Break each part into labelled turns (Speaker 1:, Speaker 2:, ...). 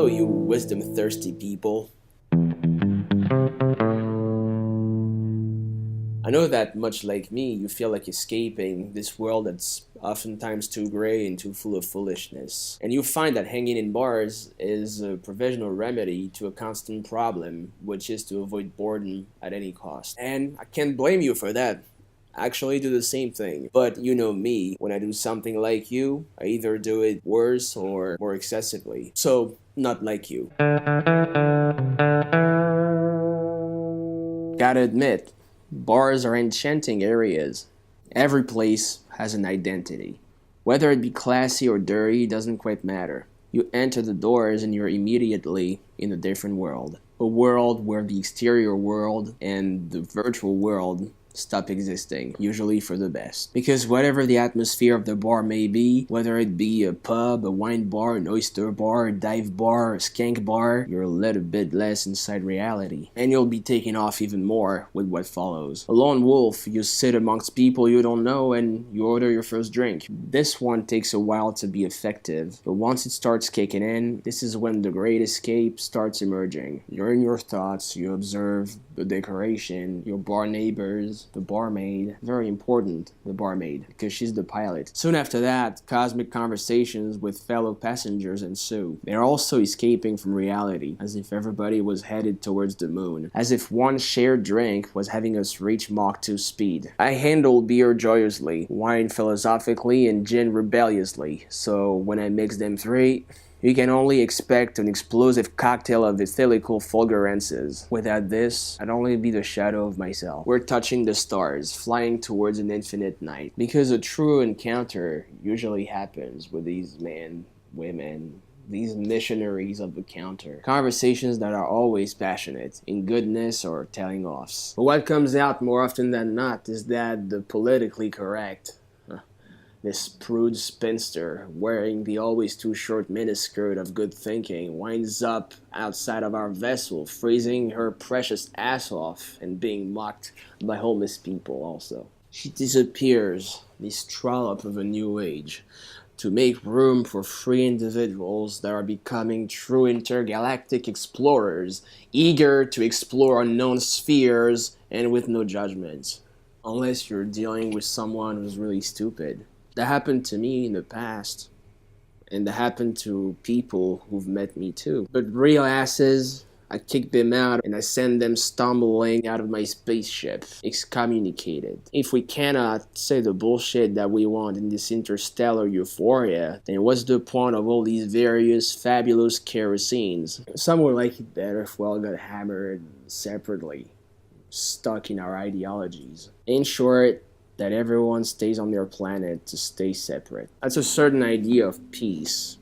Speaker 1: Hello, you wisdom-thirsty people. I know that, much like me, you feel like escaping this world that's oftentimes too gray and too full of foolishness. And you find that hanging in bars is a provisional remedy to a constant problem, which is to avoid boredom at any cost. And I can't blame you for that. I actually do the same thing. But you know me, when I do something like you, I either do it worse or more excessively. So, not like you. Gotta admit, bars are enchanting areas. Every place has an identity. Whether it be classy or dirty doesn't quite matter. You enter the doors and you're immediately in a different world. A world where the exterior world and the virtual world stop existing, usually for the best. Because whatever the atmosphere of the bar may be, whether it be a pub, a wine bar, an oyster bar, a dive bar, a skank bar, you're a little bit less inside reality. And you'll be taken off even more with what follows. A lone wolf, you sit amongst people you don't know and you order your first drink. This one takes a while to be effective, but once it starts kicking in, this is when the great escape starts emerging. You're in your thoughts, you observe the decoration, your bar neighbors, the barmaid. Very important, the barmaid, because she's the pilot. Soon after that, cosmic conversations with fellow passengers ensue. They're also escaping from reality, as if everybody was headed towards the moon, as if one shared drink was having us reach Mach 2 speed. I handle beer joyously, wine philosophically, and gin rebelliously, so when I mix them three, you can only expect an explosive cocktail of etherical fulgurances. Without this, I'd only be the shadow of myself. We're touching the stars, flying towards an infinite night. Because a true encounter usually happens with these men, women, these missionaries of the counter. Conversations that are always passionate, in goodness or telling offs. But what comes out more often than not is that the politically correct, this prude spinster, wearing the always too short miniskirt of good thinking, winds up outside of our vessel, freezing her precious ass off and being mocked by homeless people also. She disappears, this trollop of a new age, to make room for free individuals that are becoming true intergalactic explorers, eager to explore unknown spheres and with no judgment. Unless you're dealing with someone who's really stupid. That happened to me in the past, and that happened to people who've met me too. But real asses, I kick them out and I send them stumbling out of my spaceship, excommunicated. If we cannot say the bullshit that we want in this interstellar euphoria, then what's the point of all these various fabulous kerosenes? Some would like it better if we all got hammered separately, stuck in our ideologies. In short, that everyone stays on their planet to stay separate. That's a certain idea of peace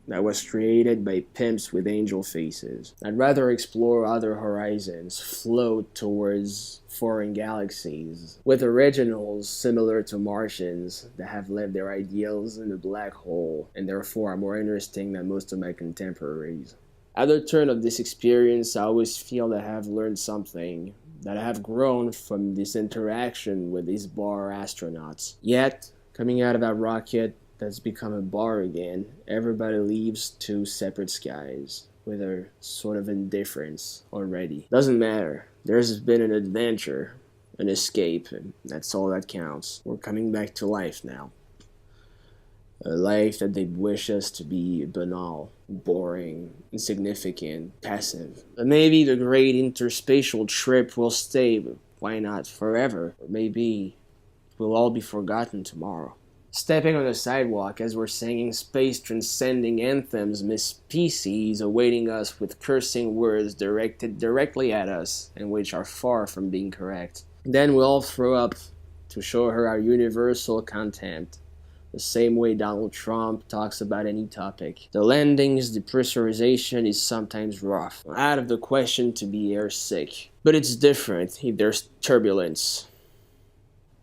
Speaker 1: that was created by pimps with angel faces. I'd rather explore other horizons, float towards foreign galaxies, with originals similar to Martians that have left their ideals in a black hole, and therefore are more interesting than most of my contemporaries. At the turn of this experience, I always feel that I have learned something, that I have grown from this interaction with these bar astronauts. Yet, coming out of that rocket that's become a bar again, everybody leaves two separate skies with a sort of indifference already. Doesn't matter. There's been an adventure, an escape, and that's all that counts. We're coming back to life now. A life that they wish us to be banal, boring, insignificant, passive. But maybe the great interspatial trip will stay, but why not forever? Or maybe we'll all be forgotten tomorrow. Stepping on the sidewalk as we're singing space-transcending anthems, Miss PC is awaiting us with cursing words directed directly at us, and which are far from being correct. Then we'll all throw up to show her our universal contempt. The same way Donald Trump talks about any topic. The landing's depressurization is sometimes rough. Out of the question to be airsick. But it's different if there's turbulence.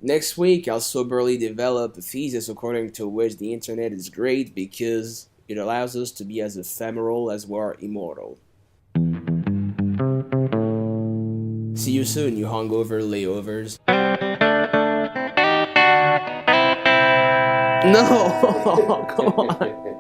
Speaker 1: Next week, I'll soberly develop a thesis according to which the internet is great because it allows us to be as ephemeral as we are immortal. See you soon, you hungover layovers. No! Come on.